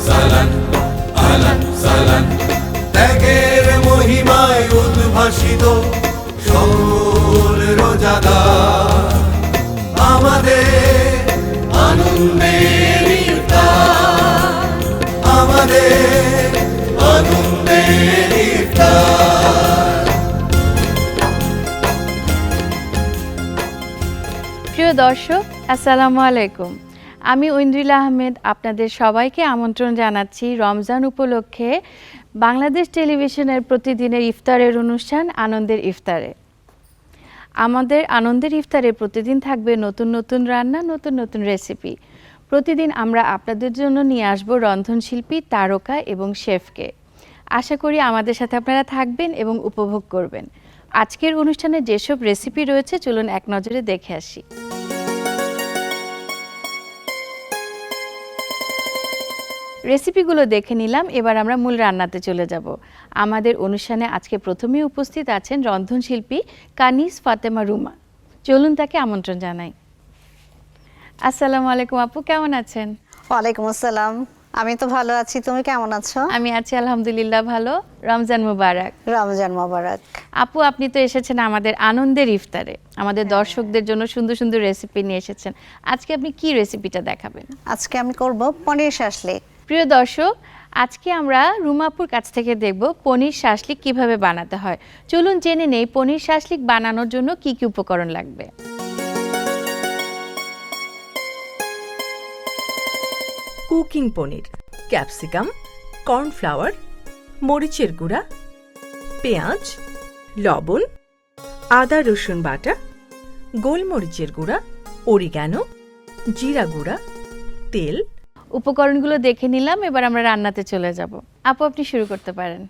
সালান আলান সালান ত্যাগের মহিমায় উদ্ভাসিত সকল রোজাদার আমাদের আনন্দের ইফতার আমাদের আনন্দের ইফতার। প্রিয় দর্শক, আসসালামু আলাইকুম। আমি ঐন্দ্রিলা আহমেদ আপনাদের সবাইকে আমন্ত্রণ জানাচ্ছি রমজান উপলক্ষে বাংলাদেশ টেলিভিশনের প্রতিদিনের ইফতারের অনুষ্ঠান আনন্দের ইফতারে। আমাদের আনন্দের ইফতারে প্রতিদিন থাকবে নতুন নতুন রান্না, নতুন নতুন রেসিপি। প্রতিদিন আমরা আপনাদের জন্য নিয়ে আসব রন্ধনশিল্পী, তারকা এবং শেফকে। আশা করি আমাদের সাথে আপনারা থাকবেন এবং উপভোগ করবেন। আজকের অনুষ্ঠানে যেসব রেসিপি রয়েছে চলুন এক নজরে দেখে আসি। রেসিপিগুলো দেখে নিলাম, এবার আমরা মূল রান্নাতে চলে যাব। আমাদের অনুষ্ঠানে আজকে প্রথমেই উপস্থিত আছেন রন্ধনশিল্পী কানিজ ফাতেমা রুমা। চলুন তাকে আমন্ত্রণ জানাই। আসসালামু আলাইকুম আপু, কেমন আছেন? ওয়ালাইকুম আসসালাম। আমি তো ভালো আছি, তুমি কেমন আছো? আমি আছি আলহামদুলিল্লাহ ভালো। রমজান মুবারক। রমজান মোবারক। আপু, আপনি তো এসেছেন আমাদের আনন্দের ইফতারে, আমাদের দর্শকদের জন্য সুন্দর সুন্দর রেসিপি নিয়ে এসেছেন। আজকে আপনি কি রেসিপিটা দেখাবেন? আজকে আমি করব পনির শাসলিক। প্রিয় দর্শক, আজকে আমরা রুমাপুর কাছ থেকে দেখব পনির শাসলিক কিভাবে বানাতে হয়। চলুন জেনে নেই পনির শাসলিক বানানোর জন্য কি কি উপকরণ লাগবে। কুকিং পনির, ক্যাপসিকাম, কর্নফ্লাওয়ার, মরিচের গুঁড়া, পেঁয়াজ, লবণ, আদা রসুন বাটা, গোলমরিচের গুঁড়া, অরিগ্যানো, জিরা গুঁড়া, তেল। উপকরণগুলো দেখে নিলাম, এবার আমরা রান্নাতে চলে যাব। আপু, আপনি শুরু করতে পারেন।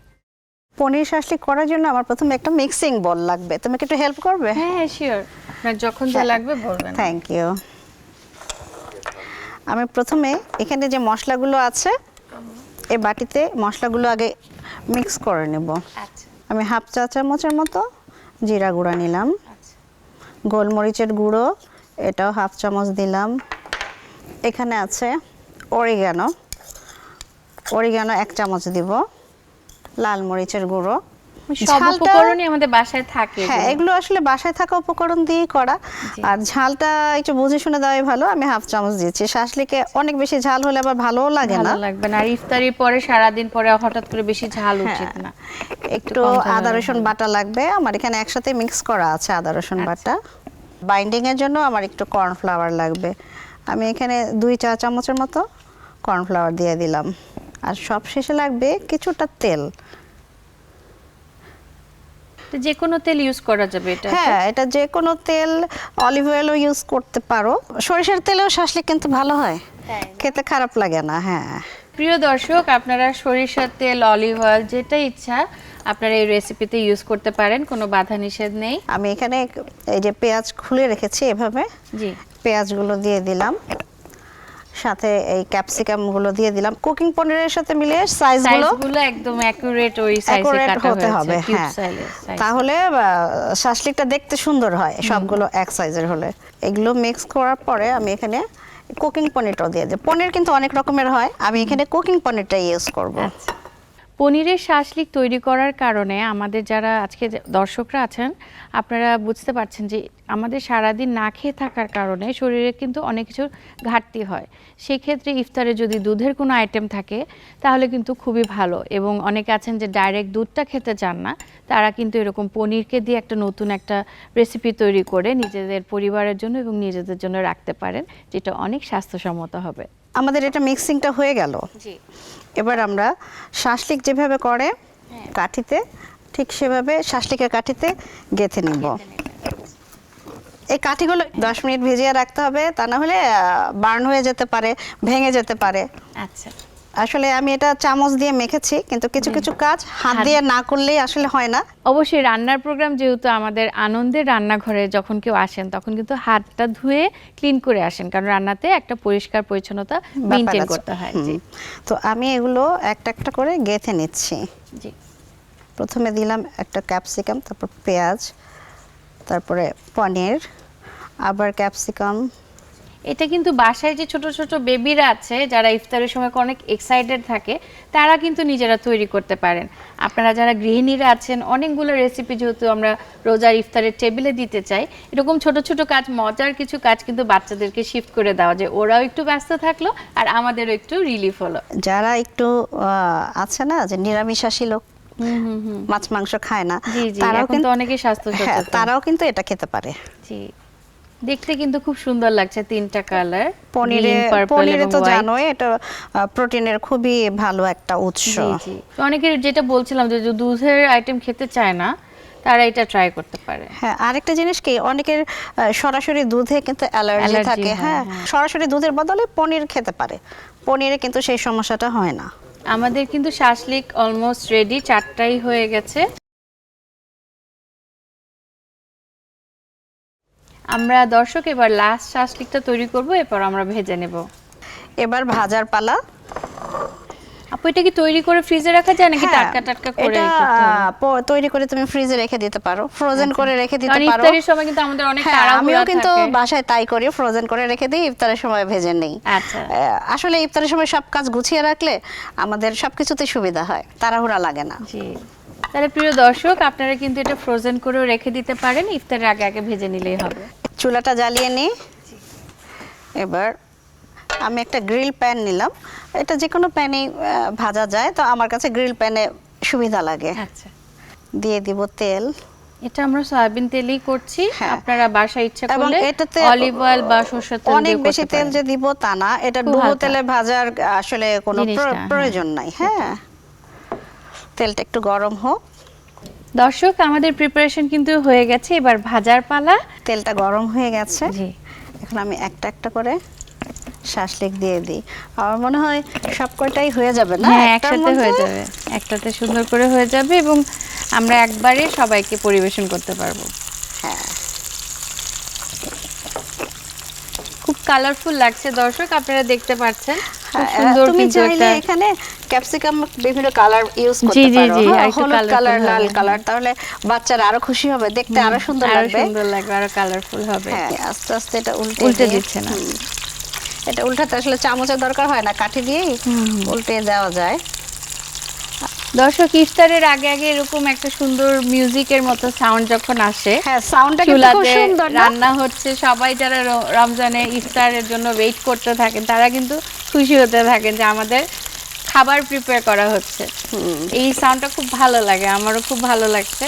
পনির শাসলিক করার জন্য আমার প্রথমে একটা মিক্সিং বোল লাগবে, তুমি কি একটু হেল্প করবে? হ্যাঁ শিওর, আপনার যখন যা লাগবে বলবেন। Thank you. আমি প্রথমে এখানে যে মশলাগুলো আছে এই বাটিতে মশলাগুলো আগে মিক্স করে নেব। আচ্ছা আমি হাফ চা চামচের মতো জিরা গুঁড়া নিলাম, গোলমরিচের গুঁড়ো এটাও হাফ চামচ দিলাম। এখানে আছে অরিগ্যানো, অরিগ্যানো 1 চামচ দিব, লাল মরিচের গুঁড়ো। সব উপকরণই আমাদের বাসায় থাকে। হ্যাঁ, এগুলো আসলে বাসায় থাকা উপকরণ দিয়েই করা। আর ঝালটা একটু বুঝে শুনে দেওয়াই ভালো। আমি হাফ চামচ দিয়েছি। শাসলিকে অনেক বেশি ঝাল হলে আবার ভালোও লাগে না, ভালো লাগবে না। আর ইফতারির পরে সারাদিন পরে হঠাৎ করে বেশি ঝাল উচিত না। একটু আদা রসুন বাটা লাগবে। আমার এখানে একসাথে মিক্স করা আছে আদা রসুন বাটা। বাইন্ডিং এর জন্য আমার একটু কর্নফ্লাওয়ার লাগবে। আমি এখানে 2 চা চামচের মতো কর্নফ্লাওয়ার দিয়ে দিলাম। আর সব শেষে লাগবে কিছুটা তেল। যে কোনো তেল ইউজ করা যাবে এটা? হ্যাঁ, এটা যে কোনো তেল, অলিভ অয়েলও ইউজ করতে পারো। সরিষার তেলেও শাসলিক কিন্তু ভালো হয়, খেতে খারাপ লাগে না। হ্যাঁ প্রিয় দর্শক, আপনারা সরিষার তেল, অলিভ অয়েল যেটা ইচ্ছা আপনারা এই রেসিপিতে ইউজ করতে পারেন, কোনো বাধা নিষেধ নেই। আমি এখানে এই যে পেঁয়াজ খুলে রেখেছি এভাবে, জি, পেঁয়াজগুলো দিয়ে দিলাম, সাথে এই ক্যাপসিকাম গুলো দিয়ে দিলাম। কুকিং পনিরের সাথে মিলিয়ে সাইজগুলো একদম অ্যাকুরেট ওই সাইজে কাটা হতে হবে। হ্যাঁ, তাহলে শাসলিকটা দেখতে সুন্দর হয় সবগুলো এক সাইজের হলে। এগুলো মিক্স করার পরে আমি এখানে কুকিং পনিরটাও দিয়ে দিই। পনির কিন্তু অনেক রকমের হয়, আমি এখানে কুকিং পনিরটা ইউজ করব। পনিরের শাসলিক তৈরি করার কারণে আমাদের যারা আজকে দর্শকরা আছেন আপনারা বুঝতে পারছেন যে আমাদের সারাদিন না খেয়ে থাকার কারণে শরীরে কিন্তু অনেক কিছু ঘাটতি হয়। সেক্ষেত্রে ইফতারে যদি দুধের কোনো আইটেম থাকে তাহলে কিন্তু খুবই ভালো। এবং অনেকে আছেন যে ডাইরেক্ট দুধটা খেতে চান না, তারা কিন্তু এরকম পনিরকে দিয়ে একটা নতুন একটা রেসিপি তৈরি করে নিজেদের পরিবারের জন্য এবং নিজেদের জন্য রাখতে পারেন, যেটা অনেক স্বাস্থ্যসম্মত হবে। আমাদের এটা মিক্সিংটা হয়ে গেল। জি, এবার আমরা শাসলিক যেভাবে করে কাঠিতে, ঠিক সেভাবে শাসলিকের কাঠিতে গেঁথে নিব। এই কাঠিগুলো 10 মিনিট ভিজিয়ে রাখতে হবে, তা না হলে বার্ন হয়ে যেতে পারে, ভেঙে যেতে পারে। আচ্ছা, আসলে আমি এটা চামচ দিয়ে মেখেছি, কিন্তু কিছু কিছু কাজ হাত দিয়ে না করলেই আসলে হয় না। অবশ্যই রান্নার প্রোগ্রাম যেহেতু আমাদের আনন্দের রান্নাঘরে যখন কেউ আসেন তখন কিন্তু হাতটা ধুয়ে ক্লিন করে আসেন, কারণ রান্নাতে একটা পরিষ্কার পরিচ্ছন্নতা মেইনটেইন করতে হয়। জি, তো আমি এগুলো একটা একটা করে গেঁথে নিচ্ছি। জি, প্রথমে দিলাম একটা ক্যাপসিকাম, তারপর পেঁয়াজ, তারপরে পনির, আবার ক্যাপসিকাম। এটা কিন্তু বাসায় যে ছোট ছোট বেবিরা আছে যারা ইফতারের সময় অনেক এক্সাইটেড থাকে তারা কিন্তু নিজেরা তৈরি করতে পারেন। আপনারা যারা গৃহিণীরা আছেন অনেকগুলো রেসিপি যেহেতু আমরা রোজার ইফতারের টেবিলে দিতে চাই, এরকম ছোট ছোট কাজ, মজার কিছু কাজ কিন্তু বাচ্চাদেরকে শিফট করে দেওয়া, যে ওরাও একটু ব্যস্ত থাকলো আর আমাদেরও একটু রিলিফ হলো। যারা একটু আছে না যে নিরামিষাশী লোক, মাছ মাংস খায় না, জি জি, তারাও এখন তো কিন্তু অনেকেই স্বাস্থ্য হ্যাঁ, সচেতন। তারাও কিন্তু এটা খেতে পারে। জি, দেখতে কিন্তু খুব সুন্দর লাগছে, 3টা কালার, পনিরে তো জানোই এটা প্রোটিনের খুবই ভালো একটা উৎস। জি জি, তো অনেকের যেটা বলছিলাম যে যে দুধের আইটেম খেতে চায় না তারা এটা ট্রাই করতে পারে। হ্যাঁ, আরেকটা জিনিস কি, অনেকের সরাসরি দুধে কিন্তু অ্যালার্জি অ্যালার্জি থাকে। হয়, হ্যাঁ, হ্যাঁ। সরাসরি দুধের বদলে পনির খেতে পারে, পনিরে কিন্তু সেই সমস্যাটা হয় না। আমাদের কিন্তু শাসলিক অলমোস্ট রেডি, 4টাই হয়ে গেছে। আমরা দর্শক এবার লাস্ট শাসলিকটা তৈরি করব, এরপর আমরা ভেজে নেব। এবার ভাজার পালা। আপু এটা কি তৈরি করে ফ্রিজে রাখা যায় নাকি হ্যাঁ, টাটকা টাটকা করে এটা করতে হবে? তৈরি করে তুমি ফ্রিজে রেখে দিতে পারো, ফ্রোজেন করে রেখে দিতে কারণ পারো। ইফতারের সময় কিন্তু আমাদের অনেক হ্যাঁ, তাড়াহুড়া আমিও কিন্তু থাকে। বাসায় তাই করি, ফ্রোজেন করে রেখে দিই, ইফতারের সময় ভেজে নেই। আচ্ছা, আসলে ইফতারের সময় সব কাজ গুছিয়ে রাখলে আমাদের সবকিছুতে সুবিধা হয়, তাড়াহুড়া লাগে না। জি। তাহলে প্রিয় দর্শক, আপনারা কিন্তু এটা ফ্রোজেন করেও রেখে দিতে পারেন, ইফতারের আগে আগে ভেজে নিলেই হবে। চুলাটা জ্বালিয়ে নিই। এবার আমি একটা গ্রিল প্যান নিলাম, এটা যে কোনো প্যানেই ভাজা যায়, তো আমার কাছে গ্রিল প্যানে সুবিধা লাগে। আচ্ছা, দিয়ে দিব তেল। এটা আমরা সয়াবিন তেলেই করছি, হ্যাঁ। আপনারা বাসায় ইচ্ছা এবং করলে এটাতে অলিভ অয়েল বা সরষের তেল অনেক দিয়েও বেশি করতে তেল পারেন। যে দিব তা না, এটা খুব ডুবো হালকা। তেলে ভাজার আসলে কোনো জিনিসটা, হ্যাঁ। প্রয়োজন নাই। হ্যাঁ, তেলটা একটু গরম হোক। দর্শক, আমাদের প্রিপারেশন কিন্তু হয়ে গেছে, এবার ভাজার পালা। তেলটা গরম হয়ে গেছে, জি, এখন আমি একটা একটা করে শাসলিক দিয়ে দিই। আমার মনে হয় সব কয়টাই হয়ে যাবে না হ্যাঁ, একটার একসাথে মধ্যে? হয়ে যাবে, একটাতে সুন্দর করে হয়ে যাবে এবং আমরা একবারে সবাইকে পরিবেশন করতে পারবো। হ্যাঁ, খুব কালারফুল লাগছে দর্শক, আপনারা দেখতে পাচ্ছেন, খুব হ্যাঁ, সুন্দর তুমি কিন্তু চাইলে একটা। এখানে ক্যাপসিকাম বিভিন্ন কালার ইউজ জি, করতে জি, পারো। জি, হ্যাঁ, আরেকটু হলুদ colourful কালার, লাল হবে। কালার, তাহলে বাচ্চারা আরো খুশি হবে, দেখতে আরো সুন্দর আরো লাগবে। সুন্দর লাগবে, আরো কালারফুল হবে। হ্যাঁ, আস্তে আস্তে এটা উল্টে দিই। দিচ্ছে না। এটা উল্টাতে আসলে চামচের দরকার হয় না, কাঠি দিয়েই উল্টে দেওয়া যায়। দর্শক, ইফতারের আগে আগে এরকম একটা সুন্দর মিউজিকের মতো সাউন্ড যখন আসে, হ্যাঁ, সাউন্ডটা কিন্তু খুব চুলাতে সুন্দর না? রান্না হচ্ছে, সবাই যারা রমজানে ইফতারের জন্য ওয়েট করতে থাকেন তারা কিন্তু খুশি হতে থাকেন যে আমাদের খাবার প্রিপেয়ার করা হচ্ছে। এই সাউন্ডটা খুব ভালো লাগে, আমারও খুব ভালো লাগছে।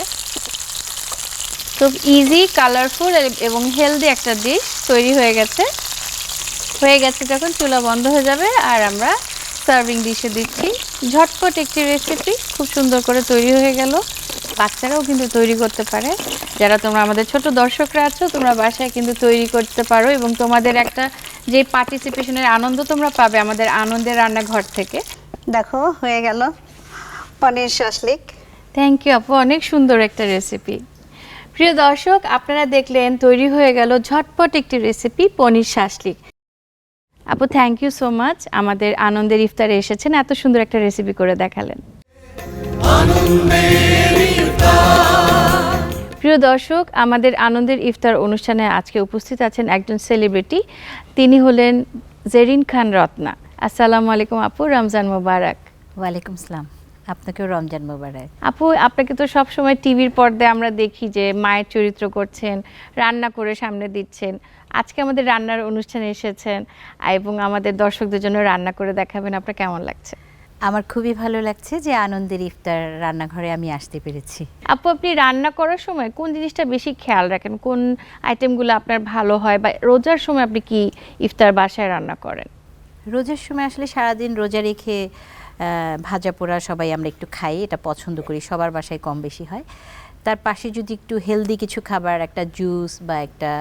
খুব ইজি, কালারফুল এবং হেলদি একটা ডিশ তৈরি হয়ে গেছে। যখন চুলা বন্ধ হয়ে যাবে আর আমরা সার্ভিং ডিশে দিচ্ছি। ঝটপট একটি রেসিপি খুব সুন্দর করে তৈরি হয়ে গেল, বাচ্চারাও কিন্তু তৈরি করতে পারে। যারা তোমরা আমাদের ছোট দর্শকরা আছো, তোমরা বাসায় কিন্তু তৈরি করতে পারো এবং তোমাদের একটা যে পার্টিসিপেশনের আনন্দ তোমরা পাবে আমাদের আনন্দের রান্নাঘর থেকে। দেখো হয়ে গেল পনির শাসলিক। থ্যাংক ইউ আপু, অনেক সুন্দর একটা রেসিপি। প্রিয় দর্শক, আপনারা দেখলেন তৈরি হয়ে গেল ঝটপট একটি রেসিপি, পনির শাসলিক। আপু, থ্যাংক ইউ সো মাচ, আমাদের আনন্দের ইফতারে এসেছেন, এত সুন্দর একটা রেসিপি করে দেখালেন। প্রিয় দর্শক, আমাদের আনন্দের ইফতার অনুষ্ঠানে আজকে উপস্থিত আছেন একজন সেলিব্রিটি, তিনি হলেন জেরিন খান রত্না। আসসালামু আলাইকুম আপু, রমজান মোবারক। ওয়ালাইকুম আসসালাম, আপনাকেও রমজান মোবারক। আপু, আপনাকে তো সব সময় টিভির পর্দায় আমরা দেখি যে মায়ের চরিত্র করছেন, রান্না করে সামনে দিচ্ছেন। আজকে আমাদের রান্নার অনুষ্ঠানে এসেছেন এবং আমাদের দর্শকদের জন্য রান্না করে দেখাবেন, আপনার কেমন লাগছে? আমার খুবই ভালো লাগছে যে আনন্দের ইফতার রান্নাঘরে আমি আসতে পেরেছি। আপু, আপনি রান্না করার সময় কোন জিনিসটা বেশি খেয়াল রাখেন, কোন আইটেমগুলো আপনার ভালো হয়, বা রোজার সময় আপনি কি ইফতার বাসায় রান্না করেন? রোজার সময় আসলে সারাদিন রোজা রেখে ভাজা পোড়া সবাই আমরা একটু খাই, এটা পছন্দ করি, সবার বাসায় কম বেশি হয়। তার পাশে যদি একটু হেলদি কিছু খাবার, একটা জুস বা একটা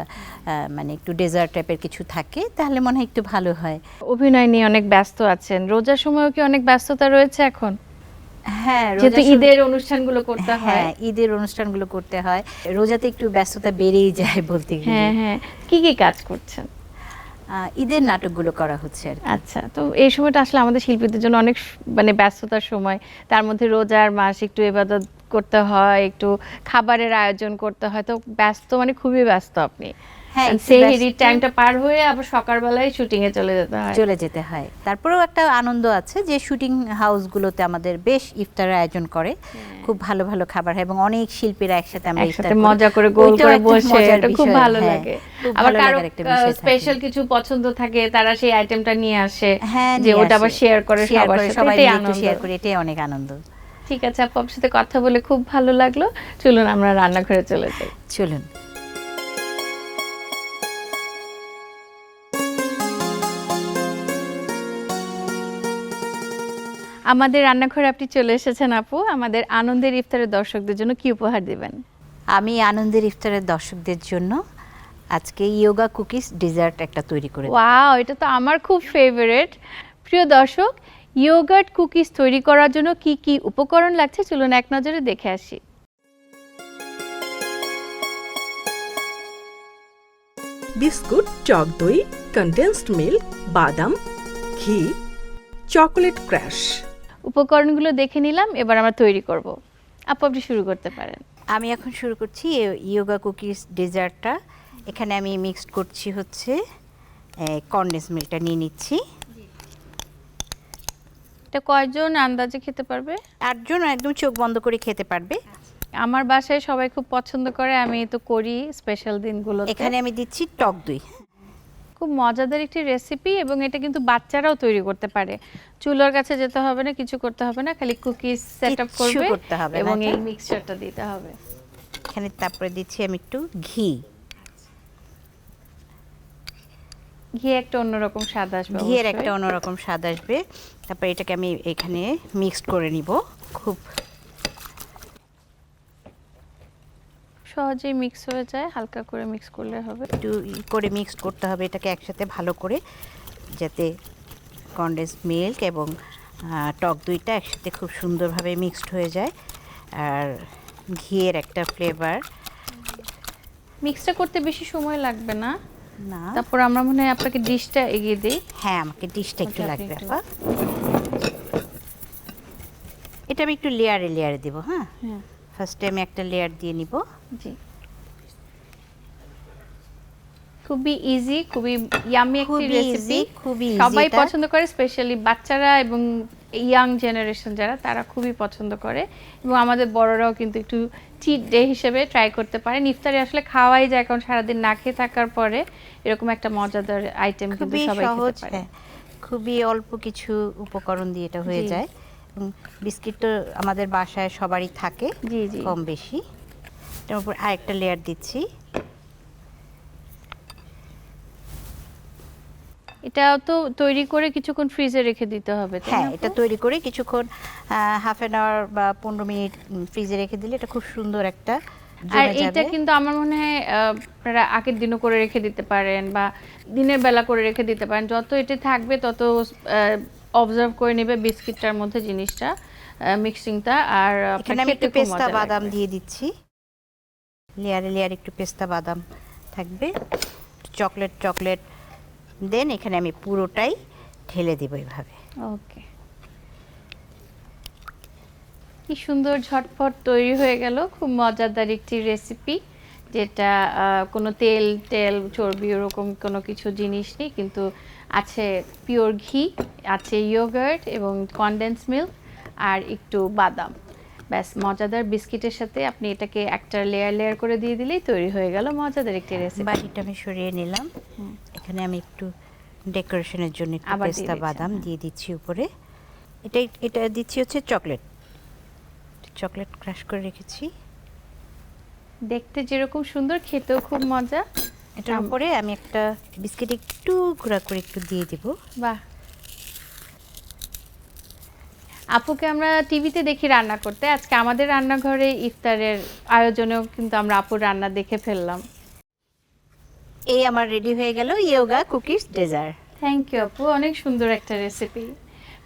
মানে একটু ডেজার্ট টাইপের কিছু থাকে তাহলে মনে হয় একটু ভালো হয়। অভিনয় নিয়ে অনেক ব্যস্ত আছেন, রোজার সময়ও কি অনেক ব্যস্ততা রয়েছে এখন? হ্যাঁ, যেহেতু ঈদের অনুষ্ঠানগুলো করতে হয়। হ্যাঁ, ঈদের অনুষ্ঠানগুলো করতে হয়, রোজাতে একটু ব্যস্ততা বেড়েই যায় বলতে গেলে। হ্যাঁ হ্যাঁ, কি কি কাজ করছেন? ঈদের নাটকগুলো করা হচ্ছে আর কি। আচ্ছা, তো এই সময়টা আসলে আমাদের শিল্পীদের জন্য অনেক মানে ব্যস্ততার সময়, তার মধ্যে রোজার মাস, একটু ইবাদত করতে হয়, একটু খাবারের আয়োজন করতে হয়, তো ব্যস্ত মানে খুবই ব্যস্ত আপনি। হ্যাঁ, একটু সেহরির ব্যস্ত। টাইমটা পার হয়ে আবার সকালবেলায় শুটিং এ চলে যেতে হয়। চলে যেতে হয়। তারপরেও একটা আনন্দ আছে যে শুটিং হাউসগুলোতে আমাদের বেশ ইফতারের আয়োজন করে, খুব ভালো ভালো খাবার হয় এবং অনেক শিল্পীরা একসাথে আমরা ইফতার একসাথে করি। মজা করে গোল ওইটাও করে একটা বসে মজার এটা খুব বিষয়, ভালো হ্যাঁ, লাগে। খুব আবার ভালো কারো লাগার একটা বিষয় থাকে। স্পেশাল কিছু পছন্দ থাকে, তারা সেই আইটেমটা নিয়ে আসে, হ্যাঁ, যে নিয়ে ওটা আসে। আবার শেয়ার করে শেয়ার সবার করে সাথে, সবাই এটাই মিলে একটু আনন্দ। শেয়ার করি, এটাই অনেক আনন্দ। ঠিক আছে আপু, আপনার সাথে কথা বলে খুব ভালো লাগলো। চলুন আমরা রান্নাঘরে চলে যাই। চলুন। আমাদের রান্নাঘরে আপনি চলে এসেছেন আপু। আমাদের আনন্দের ইফতারের দর্শকদের জন্য কি উপহার দিবেন? আমি আনন্দের ইফতারের দর্শকদের জন্য আজকে ইয়োগা কুকিজ ডেজার্ট একটা তৈরি করে ওয়াও, এটা তো আমার খুব ফেভারিট। প্রিয় দর্শক, ইয়োগার্ট কুকিজ তৈরি করার জন্য কি কি উপকরণ লাগছে চলুন এক নজরে দেখে আসি। বিস্কুট, টক দই, কনডেন্সড মিল্ক, বাদাম, ঘি, চকোলেট ক্র্যাশ। উপকরণগুলো দেখে নিলাম, এবার আমরা তৈরি করব। আপু আপনি শুরু করতে পারেন। আমি এখন শুরু করছি ইয়োগা কুকিজ ডেজার্টটা। এখানে আমি মিক্সড করছি হচ্ছে কনডেন্স মিল্কটা নিয়ে নিচ্ছি। এটা কয়জন আন্দাজে খেতে পারবে? 8 জন একদম চোখ বন্ধ করে খেতে পারবে। আমার বাসায় সবাই খুব পছন্দ করে, আমি তো করি স্পেশাল দিনগুলোতে। এখানে আমি দিচ্ছি টক দই। খুব মজাদার একটি রেসিপি এবং এটা কিন্তু বাচ্চারাও তৈরি করতে পারে। চুলার কাছে যেতে হবে না, কিছু করতে হবে না, খালি কুকিজ সেটআপ কিচ্ছু করবে করতে হবে না, এবং এই এটা। মিক্সচারটা দিতে হবে। এখানে তারপরে দিচ্ছি আমি একটু ঘি। ঘি একটা অন্যরকম স্বাদ আসবে, ঘিয়ের অবশ্যই। একটা অন্যরকম স্বাদ আসবে। তারপর এটাকে আমি এখানে মিক্সড করে নিব। খুব সহজেই মিক্স হয়ে যায়, হালকা করে মিক্স করলে হবে। একটু করে মিক্সড করতে হবে এটাকে একসাথে ভালো করে, যাতে কনডেন্স মিল্ক এবং টক দইটা একসাথে খুব সুন্দরভাবে মিক্সড হয়ে যায়। আর ঘিয়ের একটা ফ্লেভার। মিক্সটা করতে বেশি সময় লাগবে না। না, তারপর আমরা মনে হয় আপনাকে ডিশটা এগিয়ে দিই। হ্যাঁ, আমাকে ডিশটা একটু ওটা লাগবে একটু- আপা। এটা আমি একটু লেয়ারে লেয়ারে দেবো। হ্যাঁ, হ্যাঁ, ফার্স্টে আমি একটা লেয়ার দিয়ে নিব। জি। খুবই ইজি, খুবই ইয়ামি একটি খুবই রেসিপি। easy, খুবই easy সবাই এটা। পছন্দ করে, স্পেশালি বাচ্চারা এবং ইয়াং জেনারেশন যারা, তারা খুবই পছন্দ করে। এবং আমাদের বড়রাও কিন্তু একটু চিট ডে হিসেবে ট্রাই করতে পারেন। ইফতারে আসলে খাওয়াই যায়, কারণ সারাদিন না খেয়ে থাকার পরে এরকম একটা মজাদার আইটেম কিন্তু খুবই সবাই সহজ, খেতে পারে। হ্যাঁ, খুবই অল্প কিছু উপকরণ দিয়ে এটা হয়ে জি। যায়। এবং বিস্কিট তো আমাদের বাসায় সবারই থাকে, জি জি। কম বেশি। এটার উপর আরেকটা লেয়ার দিচ্ছি। এটা তো তৈরি করে কিছুক্ষণ ফ্রিজে রেখে দিতে হবে, তাই হ্যাঁ, না এটা আপু? তৈরি করে কিছুক্ষণ হাফ অ্যান আওয়ার বা 15 মিনিট ফ্রিজে রেখে দিলে এটা খুব সুন্দর একটা আর জমে এটা যাবে। কিন্তু আমার মনে হয় আপনারা আগের দিনও করে রেখে দিতে পারেন বা দিনের বেলা করে রেখে দিতে পারেন। যত এটা থাকবে তত অবজার্ভ করে নেবে বিস্কিটটার মধ্যে জিনিসটা, মিক্সিংটা। আর আপনার এখানে আমি খেতে একটু খুব পেস্তা মজা বাদাম লাগবে। দিয়ে দিচ্ছি। লেয়ারে লেয়ার একটু পেস্তা বাদাম থাকবে, চকলেট চকলেট। দেন এখানে আমি পুরোটাই ঢেলে দেবো এইভাবে। ওকে, কি সুন্দর ঝটপট তৈরি হয়ে গেল। খুব মজাদার একটি রেসিপি, যেটা কোনো তেল তেল চর্বি ওরকম কোনো কিছু জিনিস নেই, কিন্তু আছে পিওর ঘি, আছে ইয়োগার্ট এবং কনডেন্স মিল্ক আর একটু বাদাম। ব্যাস, মজাদার বিস্কিটের সাথে আপনি এটাকে একটা লেয়ার লেয়ার করে দিয়ে দিলেই তৈরি হয়ে গেল মজাদার একটি রেসিপি। বাটিটা আমি সরিয়ে নিলাম। এখানে আমি একটু ডেকোরেশনের জন্য একটু আবার দিয়ে পেস্তা দিচ্ছেন, বাদাম হ্যাঁ। দিয়ে দিচ্ছি উপরে। এটা দিচ্ছি হচ্ছে চকলেট ক্রাশ করে রেখেছি। দেখতে যেরকম সুন্দর, খেতেও খুব মজা। এটার উপরে আমি একটা বিস্কিট একটু গুঁড়া করে একটু দিয়ে দিব। বাহ, আপুকে আমরা টিভিতে দেখি রান্না করতে, আজকে আমাদের রান্নাঘরে ইফতারের আয়োজনেও কিন্তু আমরা আপুর রান্না দেখে ফেললাম। এই আমার রেডি হয়ে গেল yoga cookies dessert. Thank you আপু, অনেক সুন্দর একটা রেসিপি।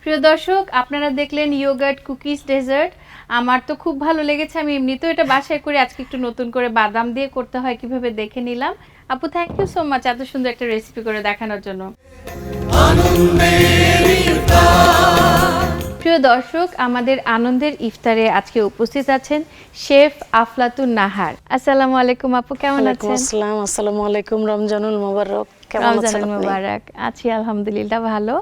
প্রিয় দর্শক, আপনারা দেখলেন ইয়োগার্ট কুকিজ ডেজার্ট। আমার তো খুব ভালো লেগেছে। আমি এমনিতেও এটা বাসায় করে, আজকে একটু নতুন করে বাদাম দিয়ে করতে হয় কিভাবে দেখে নিলাম। আপু থ্যাংক ইউ সো মাচ এত সুন্দর একটা রেসিপি করে দেখানোর জন্য। আনন্দের ইফতার। প্রিয় দর্শক, আমাদের আনন্দের ইফতারে আজকে উপস্থিত আছেন শেফ আফলাতুন নাহার। আসসালামু আলাইকুম আপু, কেমন আছেন? আসসালাম, আসসালামু আলাইকুম, রমজানুল মোবারক। কেমন আছেন রমজানুল আপনি? মুবারক। আছি আলহামদুলিল্লাহ ভালো।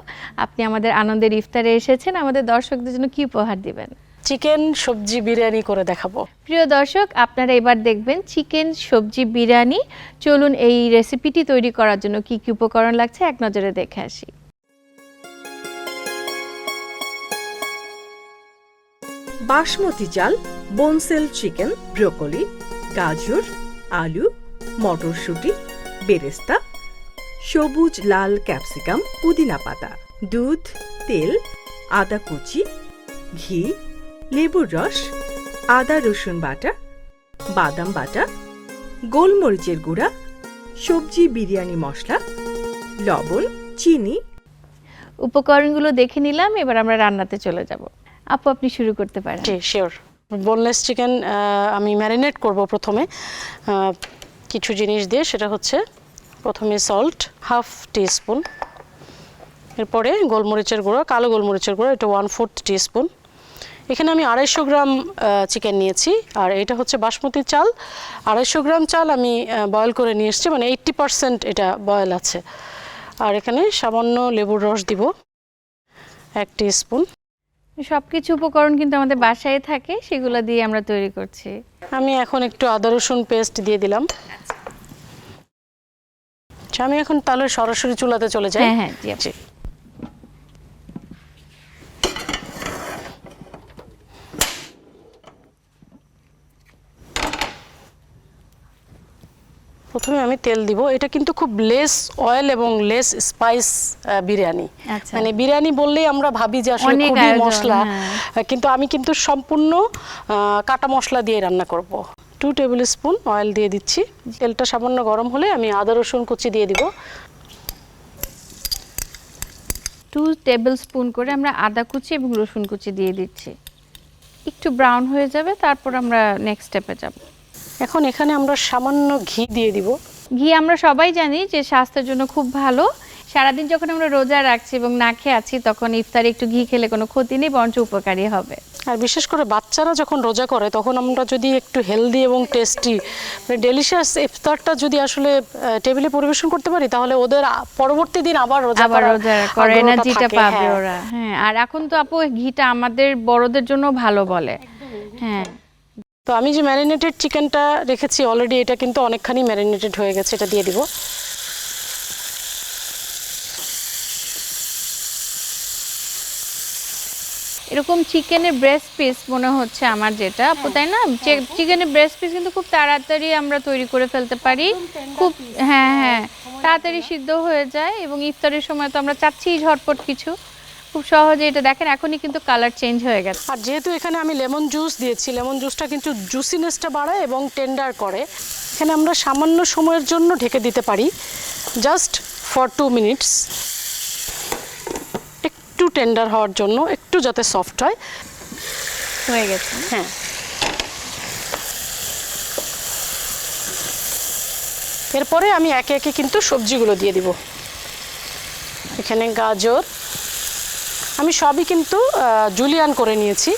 আপনি আমাদের আনন্দের ইফতারে এসেছেন, আমাদের দর্শকদের জন্য কি উপহার দিবেন? চিকেন সবজি বিরিয়ানি করে দেখাবো। প্রিয় দর্শক, আপনারা এবার দেখবেন চিকেন সবজি বিরিয়ানি। চলুন এই রেসিপিটি তৈরি করার জন্য কি কি উপকরণ লাগছে এক নজরে দেখে আসি। বাসমতি চাল, বোনসেল চিকেন, ব্রোকলি, গাজর, আলু, মটরশুঁটি, বেরেস্তা, সবুজ লাল ক্যাপসিকাম, পুদিনা পাতা, দুধ, তেল, আদা কুচি, ঘি, লেবুর রস, আদা রসুন বাটা, বাদাম বাটা, গোলমরিচের গুঁড়া, সবজি বিরিয়ানি মশলা, লবণ, চিনি। উপকরণগুলো দেখে নিলাম, এবার আমরা রান্নাতে চলে যাব। আপু আপনি শুরু করতে পারেন। জি শিওর। বোনলেস চিকেন আমি ম্যারিনেট করব প্রথমে কিছু জিনিস দিয়ে। সেটা হচ্ছে প্রথমে সল্ট হাফ টিস্পুন, এরপরে গোলমরিচের গুঁড়ো, কালো গোলমরিচের গুঁড়ো, এটা 1/4 টিস্পুন। এখানে আমি 250 গ্রাম চিকেন নিয়েছি, আর এটা হচ্ছে বাসমতি চাল। 250 গ্রাম চাল আমি বয়েল করে নিয়ে এসেছি, মানে 80% এটা বয়েল আছে। আর এখানে সামান্য লেবুর রস দিব 1 টিস্পুন। সবকিছু উপকরণ কিন্তু আমাদের বাসায় থাকে, সেগুলো দিয়ে আমরা তৈরি করছি। আমি এখন একটু আদা রসুন পেস্ট দিয়ে দিলাম। আচ্ছা, আমি এখন তাহলে সরাসরি চুলাতে চলে যাই। হ্যাঁ হ্যাঁ জি আপু। জি। প্রথমে আমি তেল দিব। এটা কিন্তু খুব লেস অয়েল এবং লেস স্পাইস বিরিয়ানি। আচ্ছা। মানে বিরিয়ানি বললেই আমরা ভাবি যে আসলে অনেক খুবই আয়োজন, মশলা, হ্যাঁ। কিন্তু আমি কিন্তু সম্পূর্ণ কাটা মশলা দিয়ে রান্না করব। 2 টেবিল স্পুন অয়েল দিয়ে দিচ্ছি। তেলটা সামান্য গরম হলে আমি আদা রসুন কুচি দিয়ে দিব। 2 টেবিল স্পুন করে আমরা আদা কুচি এবং রসুন কুচি দিয়ে দিচ্ছি। একটু ব্রাউন হয়ে যাবে, তারপর আমরা নেক্সট স্টেপে যাব। এখন এখানে আমরা সামান্য ঘি দিয়ে দিব। ঘি আমরা সবাই জানি যে স্বাস্থ্যের জন্য খুব ভালো। সারাদিন যখন আমরা রোজা রাখছি এবং না খেয়ে আছি, তখন ইফতারে একটু ঘি খেলে কোনো ক্ষতি নেই, বরঞ্চ উপকারী হবে। আর বিশেষ করে বাচ্চারা যখন রোজা করে, তখন আমরা যদি একটু হেলদি এবং টেস্টি মানে ডেলিশিয়াস ইফতারটা যদি আসলে টেবিলে পরিবেশন করতে পারি, তাহলে ওদের পরবর্তী দিন আবার রোজা করে আগ্রহটা এনার্জিটা থাকে, পাবে হ্যাঁ। ওরা। হ্যাঁ, আর এখন তো আপু ঘিটা আমাদের বড়দের জন্য ভালো বলে। হ্যাঁ। তো আমি যে ম্যারিনেটেড চিকেনটা রেখেছি অলরেডি, এটা কিন্তু অনেকখানি ম্যারিনেটেড হয়ে গেছে, এটা দিয়ে দিব। এরকম চিকেনের ব্রেস্ট পিস মনে হচ্ছে আমার, যেটা আপু তাই না? চিকেনের ব্রেস্ট পিস কিন্তু খুব তাড়াতাড়ি আমরা তৈরি করে ফেলতে পারি, খুব হ্যাঁ হ্যাঁ তাড়াতাড়ি সিদ্ধ হয়ে যায়। এবং ইফতারের সময় তো আমরা চাচ্ছি ঝটপট কিছু, খুব সহজে। এটা দেখেন এখনই কিন্তু কালার চেঞ্জ হয়ে গেছে। আর যেহেতু এখানে আমি লেমন জুস দিয়েছি, লেমন জুসটা কিন্তু জুসিনেসটা বাড়ায় এবং টেন্ডার করে। এখানে আমরা সামান্য সময়ের জন্য ঢেকে দিতে পারি, জাস্ট ফর 2 মিনিটস, একটু টেন্ডার হওয়ার জন্য, একটু যাতে সফট হয়। হয়ে গেছে। হ্যাঁ, এরপরে আমি একে একে কিন্তু সবজিগুলো দিয়ে দিব। এখানে গাজর আমি সবই কিন্তু জুলিয়ান করে নিয়েছি।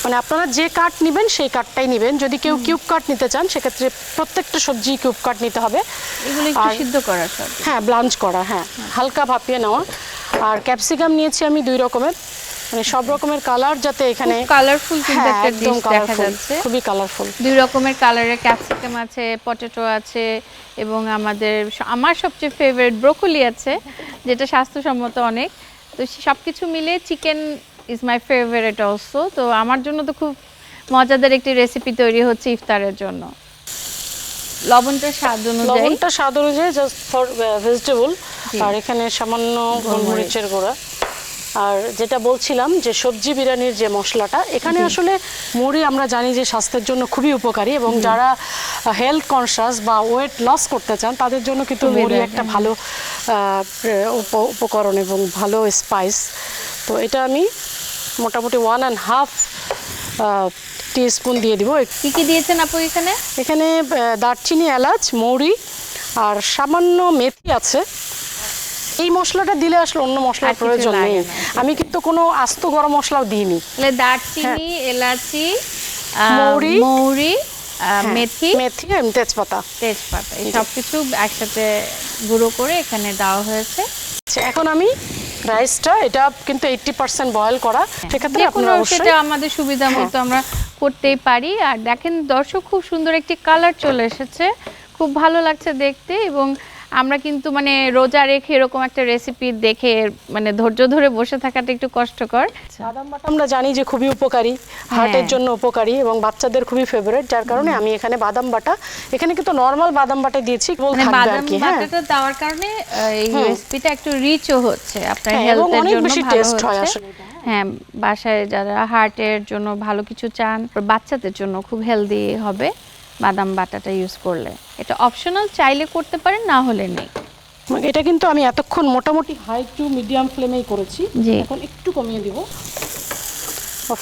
মানে আপনারা যে কাট নেবেন সেই কাটটাই নেবেন। যদি কেউ কিউব কাট নিতে চান, সেক্ষেত্রে প্রত্যেকটা সবজি কিউব কাট নিতে হবে। এগুলো একটু আর- সিদ্ধ করা সব। হ্যাঁ, ব্লাঞ্চ করা, হ্যাঁ, হালকা ভাপিয়ে নেওয়া। আর ক্যাপসিকাম নিয়েছি আমি 2 রকমের, মানে সব রকমের কালার যাতে এখানে কালারফুল কিন্তু হ্যাঁ, একটা একদম ডিশ দেখা কালারফুল, যাচ্ছে। খুবই কালারফুল। 2 রকমের কালারের ক্যাপসিকাম আছে, পটেটো আছে, এবং আমার সবচেয়ে ফেভারিট ব্রোকলি আছে, যেটা স্বাস্থ্যসম্মত অনেক। তো সব কিছু মিলে chicken is my favourite also. তো আমার জন্য তো খুব মজাদার একটি রেসিপি তৈরি হচ্ছে ইফতারের জন্য। লবণটা স্বাদ অনুযায়ী, লবণটা স্বাদ অনুযায়ী, জাস্ট ফর ভেজিটেবল। আর এখানে সামান্য গোলমরিচের গুঁড়া। আর যেটা বলছিলাম যে সবজি বিরিয়ানির যে মশলাটা, এখানে আসলে মুড়ি আমরা জানি যে স্বাস্থ্যের জন্য খুবই উপকারী, এবং যারা হেলথ কনসিয়াস বা ওয়েট লস করতে চান, তাদের জন্য কিন্তু মুড়ি একটা ভালো উপকরণ এবং ভালো স্পাইস। তো এটা আমি মোটামুটি 1.5 টিস্পুন দিয়ে দিব। কি কি দিয়েছেন আপু এখানে? এখানে দারচিনি, এলাচ, মৌরি, আর সামান্য মেথি আছে। এই মশলাটা দিলে আসলে অন্য মশলার আর কিছু প্রয়োজন লাগে নেই। না। আমি কিন্তু কোনো আস্ত গরম মশলাও দিইনি। তাহলে দারচিনি, এলাচি, মৌরি, মৌরি, হ্যাঁ, মেথি, মেথি আর তেজপাতা। তেজপাতা এই সব কিছু একসাথে গুঁড়ো করে এখানে দেওয়া হয়েছে। আচ্ছা, এখন আমি রাইসটা, এটা কিন্তু 80% বয়েল করা, সেক্ষেত্রে যে কোনো আপনারা অবশ্যই সেটা আমাদের সুবিধা মতো আমরা করতেই পারি। আর দেখেন দর্শক, খুব সুন্দর একটি কালার চলে এসেছে, খুব ভালো লাগছে দেখতে। এবং আমরা কিন্তু মানে রোজা রেখে এরকম একটা রেসিপি দেখে মানে ধৈর্য ধরে বসে থাকাটা একটু কষ্টকর। বাদাম বাটা আমরা জানি যে খুবই উপকারী, হার্টের জন্য উপকারী এবং বাচ্চাদের খুবই ফেভারিট, যার কারণে আমি এখানে বাদাম বাটা, এখানে কিন্তু নরমাল বাদাম বাটা দিয়েছি, কেবল মানে থাকবে আর বাদাম কি। হ্যাঁ, বাটাটা দেওয়ার কারণে এই রেসিপিটা একটু রিচও হচ্ছে, আপনার হ্যাঁ, এবং হেলথের অনেক জন্য বেশি ভালো টেস্ট হয় হচ্ছে। আসলে এটা। হ্যাঁ, বাসায় যারা হার্টের জন্য ভালো কিছু চান, বাচ্চাদের জন্য খুব হেলদি হবে বাদাম বাটাটা ইউজ করলে। এটা অপশনাল, চাইলে করতে পারেন, না হলে নেই। এটা কিন্তু আমি এতক্ষণ মোটামুটি হাই টু মিডিয়াম ফ্লেমেই করেছি, জি। এখন একটু কমিয়ে দিব।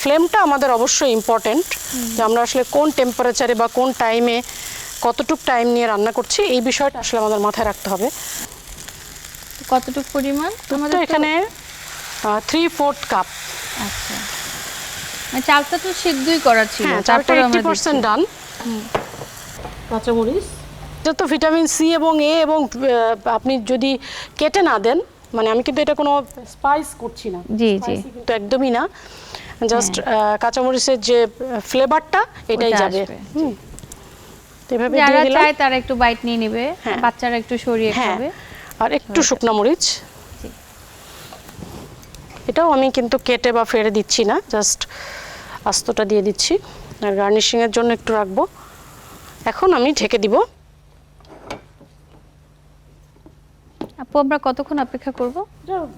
ফ্লেমটা আমাদের অবশ্যই ইম্পর্টেন্ট, যে আমরা আসলে কোন টেম্পারেচারে বা কোন টাইমে কতটুকু টাইম নিয়ে রান্না করছি, এই বিষয়টা আসলে আমাদের মাথায় রাখতে হবে। কতটুকু পরিমাণ তো আমাদের এখানে 3/4 কাপ। আচ্ছা, মানে চালটা তো সিদ্ধই করা ছিল, হ্যাঁ, চালটা তারপরে আমরা 80% ডান। কাঁচামরিচ, যত ভিটামিন সি এবং এ, এবং আপনি যদি কেটে না দেন, মানে আমি কিন্তু এটা কোনো স্পাইস করছি না, জি জি, কিন্তু একদমই না, জাস্ট কাঁচামরিচের যে ফ্লেভারটা এটাই ওটা যাবে। আসবে। তো এভাবে যারা দিয়ে দিলাম। চায় তারা একটু বাইট নিয়ে নেবে, হ্যাঁ। বাচ্চারা একটু সরিয়ে হ্যাঁ, খাবে। আর একটু শুকনো মরিচ, এটাও আমি কিন্তু কেটে বা ফেড়ে দিচ্ছি না, জাস্ট আস্তটা দিয়ে দিচ্ছি, আর গার্নিশিংয়ের জন্য একটু রাখবো। এখন আমি ঢেকে দিব। আপু, আমরা কতক্ষণ অপেক্ষা করব?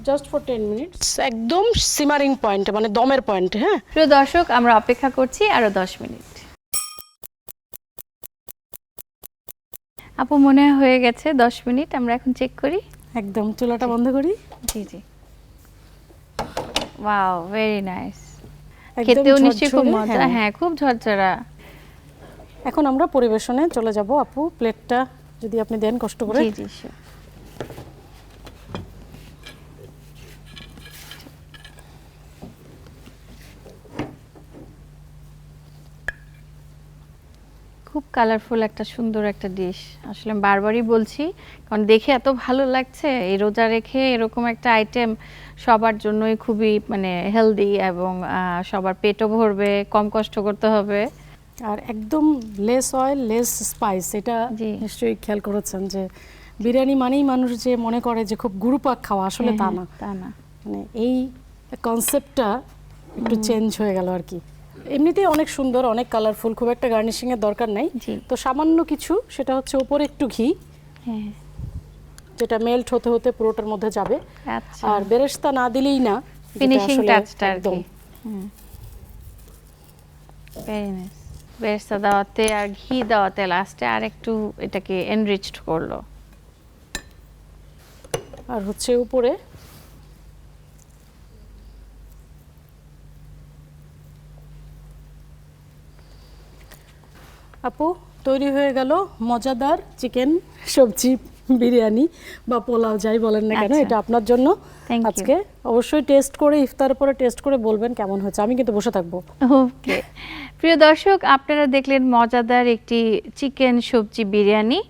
জাস্ট ফর 10 মিনিটস, একদম সিমারিং পয়েন্টে, মানে দমের পয়েন্টে। হ্যাঁ, প্রিয় দর্শক, আমরা অপেক্ষা করছি আরো 10 মিনিট। আপু, মনে হয় হয়ে গেছে 10 মিনিট, আমরা এখন চেক করি। একদম চুলাটা বন্ধ করি। জি জি, ওয়াও, ভেরি নাইস। একদম খেতেও নিশ্চয়ই খুব ঝরঝরে, মজা। হ্যাঁ। হ্যাঁ, খুব ঝরঝরা। এখন আমরা পরিবেশনে চলে যাব। আপু, প্লেটটা যদি আপনি দেন কষ্ট করে। জি জি, sure। খুব কালারফুল একটা সুন্দর একটা ডিশ, আসলে আমি বারবারই বলছি, কারণ দেখে এত ভালো লাগছে। এই রোজা রেখে এরকম একটা আইটেম সবার জন্যই খুবই মানে হেলদি, এবং সবার পেটও ভরবে, কম কষ্ট করতে হবে। আর একদম লেস অয়েল, লেস স্পাইস, এটা জি। নিশ্চয়ই খেয়াল করেছেন যে বিরিয়ানি মানেই মানুষ যে মনে করে যে খুব গুরুপাক খাওয়া, আসলে তা না। তা না। মানে এই কনসেপ্টটা একটু চেঞ্জ হয়ে গেল আর কি। এমনিতেই অনেক সুন্দর, অনেক কালারফুল, খুব একটা গার্নিশিং এর দরকার নাই। জি। তো সামান্য কিছু, সেটা হচ্ছে উপরে একটু ঘি, হ্যাঁ, যেটা মেল্ট হতে হতে পুরোটার মধ্যে যাবে। আচ্ছা, আর বেরেস্তা না দিলেই না, যেটা ফিনিশিং আসলে টাচটা আর একদম কি। Very nice. বেরেস্তা দেওয়াতে আর ঘি দেওয়াতে লাস্টে আর একটু এটাকে এনরিচড করলো। আর হচ্ছে উপরে আপু, তৈরি হয়ে গেল মজাদার চিকেন সবজি বিরিয়ানি বা পোলাও, যাই বলেন না কেন, আচ্ছা। এটা আপনার জন্য Thank you. আজকে। অবশ্যই টেস্ট করে, ইফতারের পরে টেস্ট করে বলবেন কেমন হয়েছে। আমি কিন্তু বসে থাকবো। ওকে, প্রিয় দর্শক, আপনারা দেখলেন মজাদার একটি চিকেন সবজি বিরিয়ানি।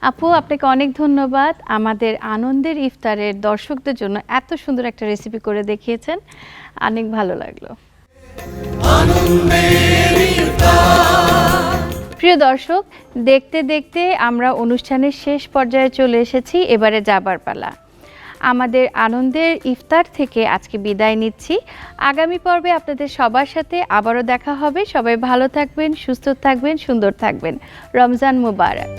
আপু, আপনাকে অনেক ধন্যবাদ, আমাদের আনন্দের ইফতারের দর্শকদের জন্য এত সুন্দর একটা রেসিপি করে দেখিয়েছেন, অনেক ভালো লাগলো। প্রিয় দর্শক, দেখতে দেখতে আমরা অনুষ্ঠানের শেষ পর্যায়ে চলে এসেছি, এবারে যাবার পালা। আমাদের আনন্দের ইফতার থেকে আজকে বিদায় নিচ্ছি। আগামী পর্বে আপনাদের সবার সাথে আবারও দেখা হবে। সবাই ভালো থাকবেন, সুস্থ থাকবেন, সুন্দর থাকবেন। রমজান মুবারক।